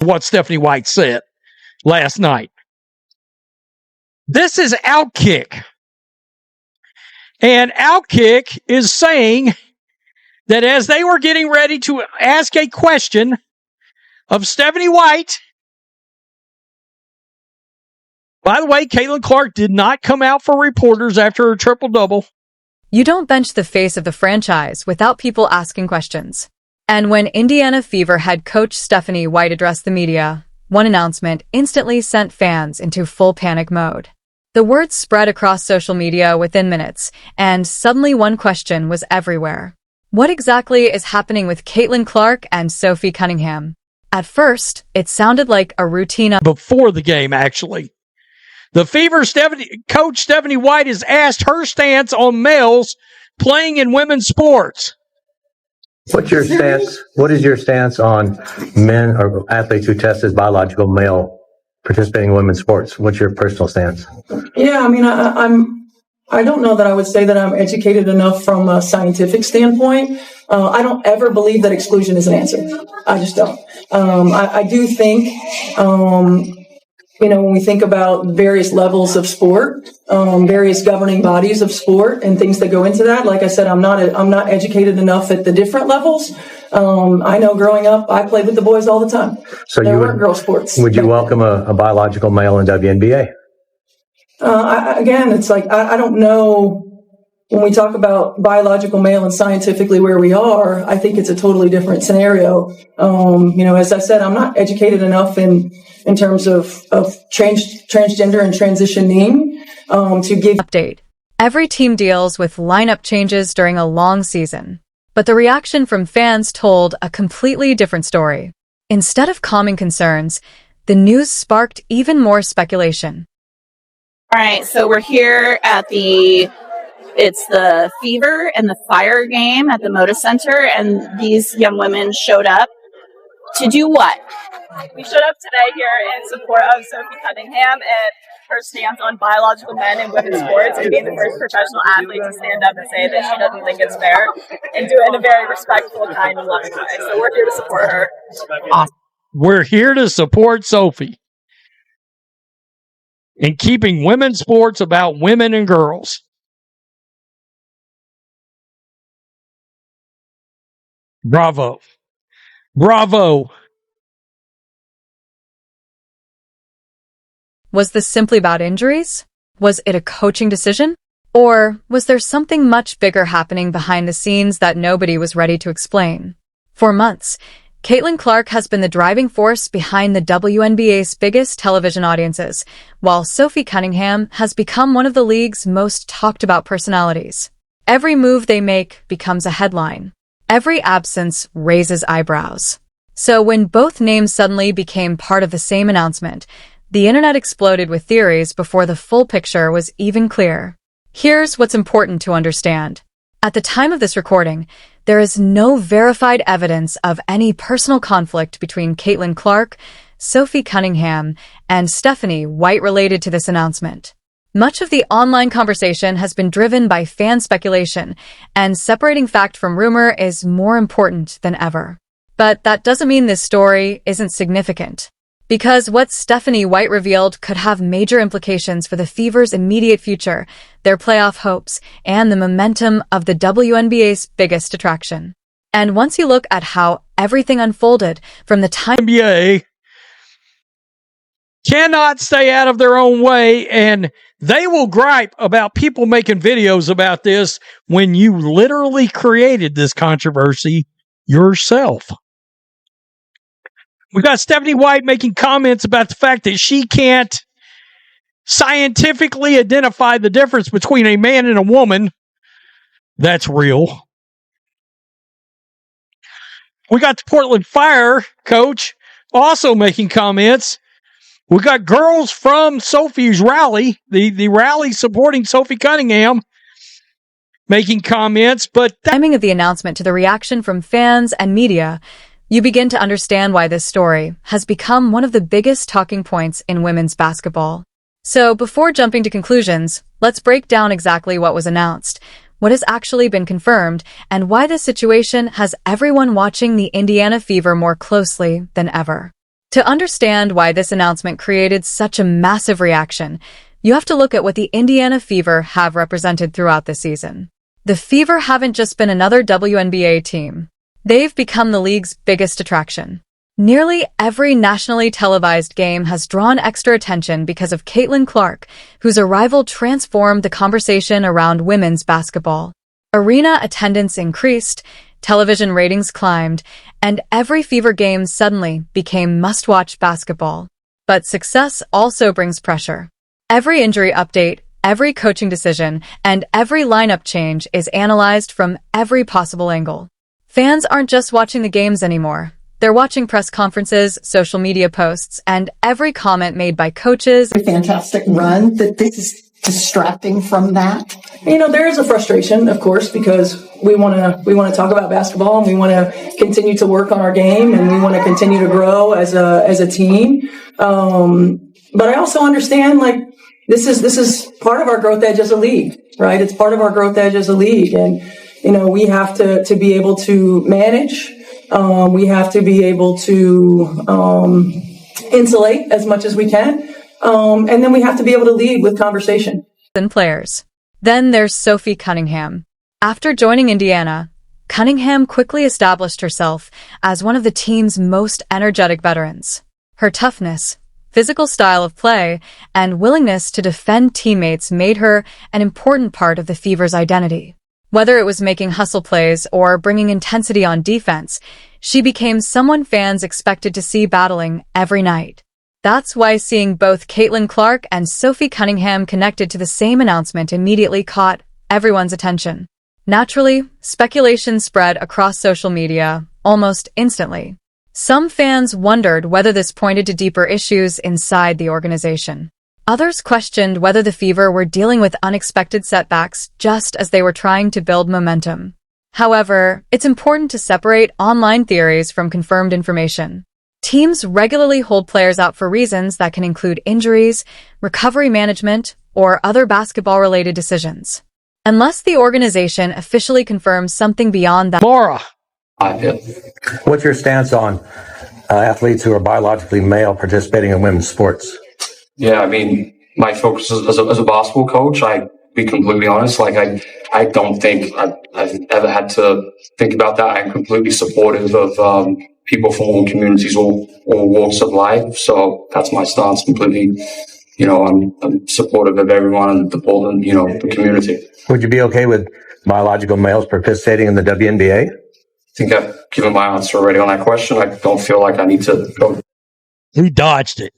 what Stephanie White said last night. This is Outkick. And Outkick is saying that as they were getting ready to ask a question of Stephanie White, by the way, Caitlin Clark did not come out for reporters after her triple-double. You don't bench the face of the franchise without people asking questions. And when Indiana Fever head coach Stephanie White addressed the media, one announcement instantly sent fans into full panic mode. The word spread across social media within minutes, and suddenly one question was everywhere. What exactly is happening with Caitlin Clark and Sophie Cunningham? At first, it sounded like a routine before the game, actually. The Fever coach Stephanie White has asked her stance on males playing in women's sports. What's your stance? What is your stance on men or athletes who test as biological male participating in women's sports? What's your personal stance? Yeah, I mean, I don't know that I would say that I'm educated enough from a scientific standpoint. I don't ever believe that exclusion is an answer. I just don't. I do think, when we think about various levels of sport, various governing bodies of sport and things that go into that, like I said, I'm not educated enough at the different levels. I know growing up, I played with the boys all the time. So there weren't girl sports. Would you welcome a biological male in WNBA? Again, it's like, I don't know. When we talk about biological male and scientifically where we are, I think it's a totally different scenario. As I said, I'm not educated enough in terms of transgender and transitioning to give update. Every team deals with lineup changes during a long season, but the reaction from fans told a completely different story. Instead of calming concerns, the news sparked even more speculation. All right, so we're here at it's the Fever and the Fire game at the Moda Center, and these young women showed up to do what? We showed up today here in support of Sophie Cunningham and her stance on biological men in women's sports and being the first professional athlete to stand up and say that she doesn't think it's fair and do it in a very respectful, kind, and loving way. So we're here to support her. Awesome. We're here to support Sophie in keeping women's sports about women and girls. Bravo. Bravo. Was this simply about injuries? Was it a coaching decision? Or was there something much bigger happening behind the scenes that nobody was ready to explain? For months, Caitlin Clark has been the driving force behind the WNBA's biggest television audiences, while Sophie Cunningham has become one of the league's most talked about personalities. Every move they make becomes a headline. Every absence raises eyebrows. So when both names suddenly became part of the same announcement, the internet exploded with theories before the full picture was even clear. Here's what's important to understand. At the time of this recording, there is no verified evidence of any personal conflict between Caitlin Clark, Sophie Cunningham, and Stephanie White related to this announcement. Much of the online conversation has been driven by fan speculation, and separating fact from rumor is more important than ever. But that doesn't mean this story isn't significant. Because what Stephanie White revealed could have major implications for the Fever's immediate future, their playoff hopes, and the momentum of the WNBA's biggest attraction. And once you look at how everything unfolded from the time NBA cannot stay out of their own way, and they will gripe about people making videos about this when you literally created this controversy yourself. We got Stephanie White making comments about the fact that she can't scientifically identify the difference between a man and a woman. That's real. We got the Portland Fire coach also making comments. We got girls from Sophie's rally, the rally supporting Sophie Cunningham, making comments. But timing of the announcement to the reaction from fans and media, you begin to understand why this story has become one of the biggest talking points in women's basketball. So before jumping to conclusions, let's break down exactly what was announced, what has actually been confirmed, and why this situation has everyone watching the Indiana Fever more closely than ever. To understand why this announcement created such a massive reaction, you have to look at what the Indiana Fever have represented throughout the season. The Fever haven't just been another WNBA team. They've become the league's biggest attraction. Nearly every nationally televised game has drawn extra attention because of Caitlin Clark, whose arrival transformed the conversation around women's basketball. Arena attendance increased, television ratings climbed, and every Fever game suddenly became must-watch basketball. But success also brings pressure. Every injury update, every coaching decision, and every lineup change is analyzed from every possible angle. Fans aren't just watching the games anymore. They're watching press conferences, social media posts, and every comment made by coaches. A fantastic run. That this is distracting from that. There is a frustration, of course, because we want to talk about basketball and we want to continue to work on our game and we want to continue to grow as a team. But I also understand, this is part of our growth edge as a league, right? It's part of our growth edge as a league, and we have to be able to manage. We have to be able to insulate as much as we can. And then we have to be able to lead with conversation. And players. Then there's Sophie Cunningham. After joining Indiana, Cunningham quickly established herself as one of the team's most energetic veterans. Her toughness, physical style of play, and willingness to defend teammates made her an important part of the Fever's identity. Whether it was making hustle plays or bringing intensity on defense, she became someone fans expected to see battling every night. That's why seeing both Caitlin Clark and Sophie Cunningham connected to the same announcement immediately caught everyone's attention. Naturally, speculation spread across social media almost instantly. Some fans wondered whether this pointed to deeper issues inside the organization. Others questioned whether the Fever were dealing with unexpected setbacks just as they were trying to build momentum. However, it's important to separate online theories from confirmed information. Teams regularly hold players out for reasons that can include injuries, recovery management, or other basketball-related decisions. Unless the organization officially confirms something beyond that. Laura. What's your stance on athletes who are biologically male participating in women's sports? Yeah, my focus as a basketball coach, be completely honest, I don't think I've ever had to think about that. I'm completely supportive of people from all communities, all walks of life. So that's my stance completely. I'm supportive of everyone and the community. Would you be okay with biological males participating in the WNBA? I think I've given my answer already on that question. I don't feel like I need to go. He dodged it.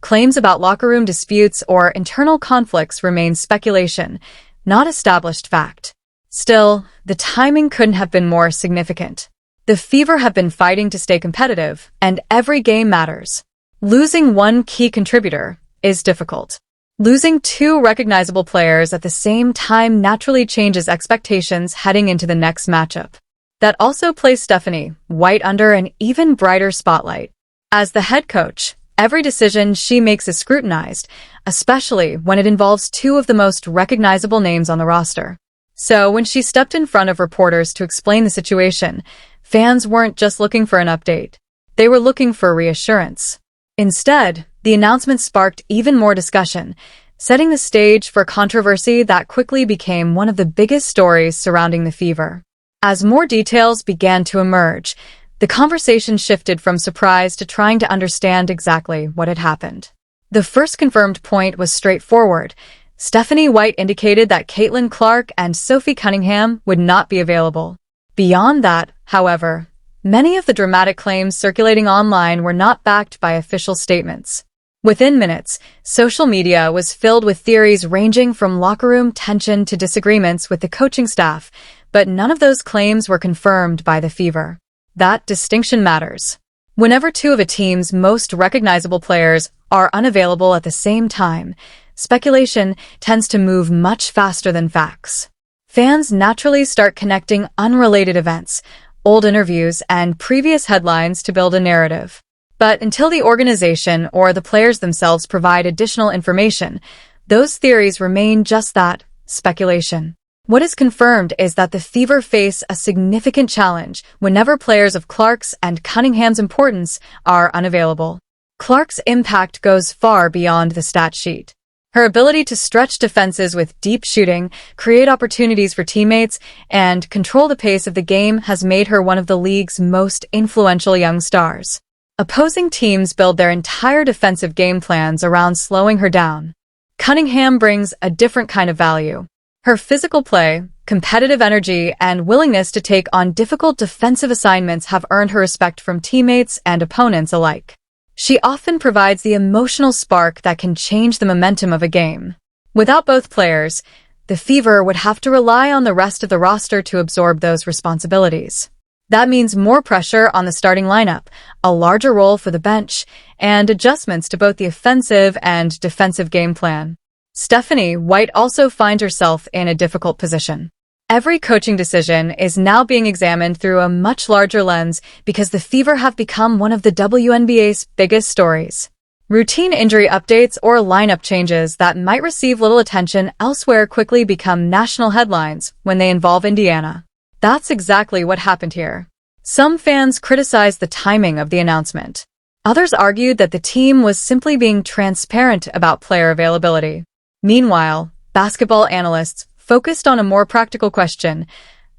Claims about locker room disputes or internal conflicts remain speculation, not established fact. Still, the timing couldn't have been more significant. The Fever have been fighting to stay competitive, and every game matters. Losing one key contributor is difficult. Losing two recognizable players at the same time naturally changes expectations heading into the next matchup. That also placed Stephanie White under an even brighter spotlight. As the head coach, every decision she makes is scrutinized, especially when it involves two of the most recognizable names on the roster. So when she stepped in front of reporters to explain the situation, fans weren't just looking for an update. They were looking for reassurance. Instead, the announcement sparked even more discussion, setting the stage for controversy that quickly became one of the biggest stories surrounding the Fever. As more details began to emerge, the conversation shifted from surprise to trying to understand exactly what had happened. The first confirmed point was straightforward. Stephanie White indicated that Caitlin Clark and Sophie Cunningham would not be available. Beyond that, however, many of the dramatic claims circulating online were not backed by official statements. Within minutes, social media was filled with theories ranging from locker room tension to disagreements with the coaching staff, but none of those claims were confirmed by the Fever. That distinction matters. Whenever two of a team's most recognizable players are unavailable at the same time, speculation tends to move much faster than facts. Fans naturally start connecting unrelated events, old interviews, and previous headlines to build a narrative. But until the organization or the players themselves provide additional information, those theories remain just that, speculation. What is confirmed is that the Fever face a significant challenge whenever players of Clark's and Cunningham's importance are unavailable. Clark's impact goes far beyond the stat sheet. Her ability to stretch defenses with deep shooting, create opportunities for teammates, and control the pace of the game has made her one of the league's most influential young stars. Opposing teams build their entire defensive game plans around slowing her down. Cunningham brings a different kind of value. Her physical play, competitive energy, and willingness to take on difficult defensive assignments have earned her respect from teammates and opponents alike. She often provides the emotional spark that can change the momentum of a game. Without both players, the Fever would have to rely on the rest of the roster to absorb those responsibilities. That means more pressure on the starting lineup, a larger role for the bench, and adjustments to both the offensive and defensive game plan. Stephanie White also finds herself in a difficult position. Every coaching decision is now being examined through a much larger lens because the Fever have become one of the WNBA's biggest stories. Routine injury updates or lineup changes that might receive little attention elsewhere quickly become national headlines when they involve Indiana. That's exactly what happened here. Some fans criticized the timing of the announcement. Others argued that the team was simply being transparent about player availability. Meanwhile, basketball analysts focused on a more practical question: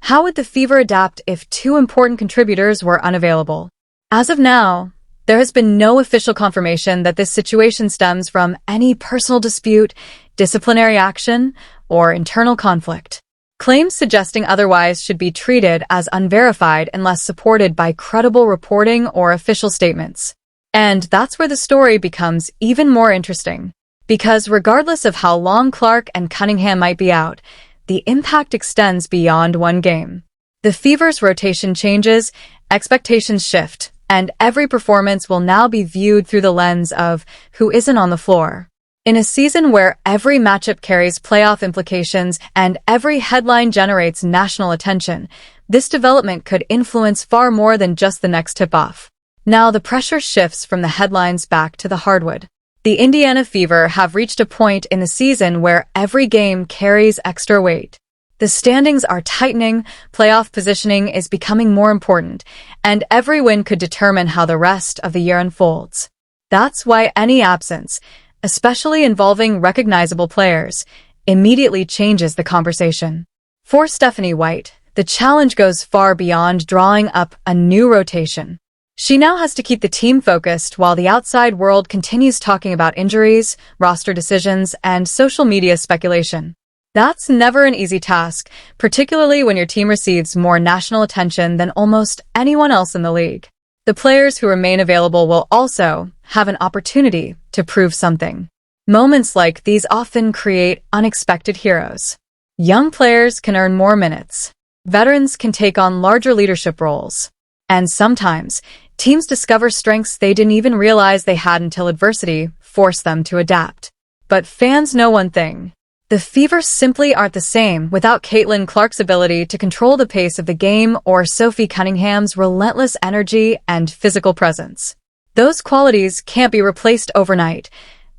how would the Fever adapt if two important contributors were unavailable? As of now, there has been no official confirmation that this situation stems from any personal dispute, disciplinary action, or internal conflict. Claims suggesting otherwise should be treated as unverified unless supported by credible reporting or official statements. And that's where the story becomes even more interesting. Because regardless of how long Clark and Cunningham might be out, the impact extends beyond one game. The Fever's rotation changes, expectations shift, and every performance will now be viewed through the lens of who isn't on the floor. In a season where every matchup carries playoff implications and every headline generates national attention, this development could influence far more than just the next tip-off. Now the pressure shifts from the headlines back to the hardwood. The Indiana Fever have reached a point in the season where every game carries extra weight. The standings are tightening, playoff positioning is becoming more important, and every win could determine how the rest of the year unfolds. That's why any absence, especially involving recognizable players, immediately changes the conversation. For Stephanie White, the challenge goes far beyond drawing up a new rotation. She now has to keep the team focused while the outside world continues talking about injuries, roster decisions, and social media speculation. That's never an easy task, particularly when your team receives more national attention than almost anyone else in the league. The players who remain available will also have an opportunity to prove something. Moments like these often create unexpected heroes. Young players can earn more minutes. Veterans can take on larger leadership roles. And sometimes, teams discover strengths they didn't even realize they had until adversity forced them to adapt. But fans know one thing: the Fever simply aren't the same without Caitlin Clark's ability to control the pace of the game or Sophie Cunningham's relentless energy and physical presence. Those qualities can't be replaced overnight,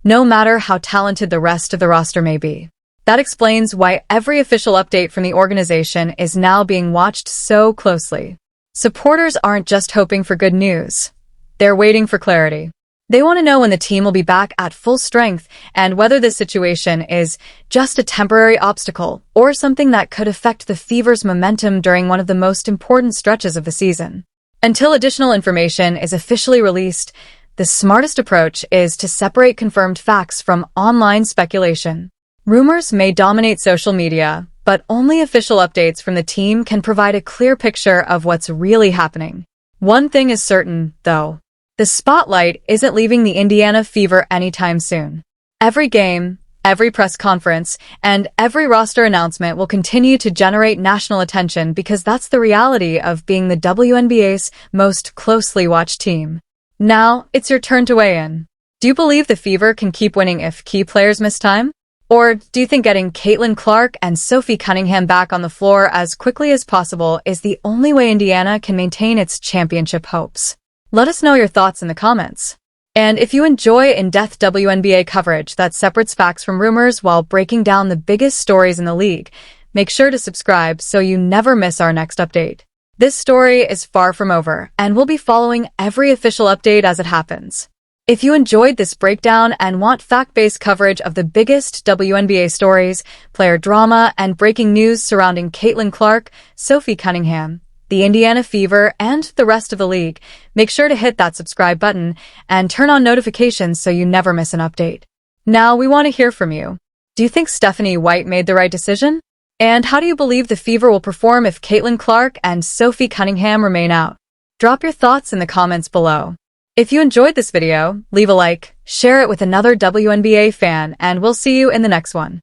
no matter how talented the rest of the roster may be. That explains why every official update from the organization is now being watched so closely. Supporters aren't just hoping for good news. They're waiting for clarity. They want to know when the team will be back at full strength and whether this situation is just a temporary obstacle or something that could affect the Fever's momentum during one of the most important stretches of the season. Until additional information is officially released, the smartest approach is to separate confirmed facts from online speculation. Rumors may dominate social media, but only official updates from the team can provide a clear picture of what's really happening. One thing is certain, though. The spotlight isn't leaving the Indiana Fever anytime soon. Every game, every press conference, and every roster announcement will continue to generate national attention because that's the reality of being the WNBA's most closely watched team. Now, it's your turn to weigh in. Do you believe the Fever can keep winning if key players miss time? Or do you think getting Caitlin Clark and Sophie Cunningham back on the floor as quickly as possible is the only way Indiana can maintain its championship hopes? Let us know your thoughts in the comments. And if you enjoy in-depth WNBA coverage that separates facts from rumors while breaking down the biggest stories in the league, make sure to subscribe so you never miss our next update. This story is far from over, and we'll be following every official update as it happens. If you enjoyed this breakdown and want fact-based coverage of the biggest WNBA stories, player drama, and breaking news surrounding Caitlin Clark, Sophie Cunningham, the Indiana Fever, and the rest of the league, make sure to hit that subscribe button and turn on notifications so you never miss an update. Now we want to hear from you. Do you think Stephanie White made the right decision? And how do you believe the Fever will perform if Caitlin Clark and Sophie Cunningham remain out? Drop your thoughts in the comments below. If you enjoyed this video, leave a like, share it with another WNBA fan, and we'll see you in the next one.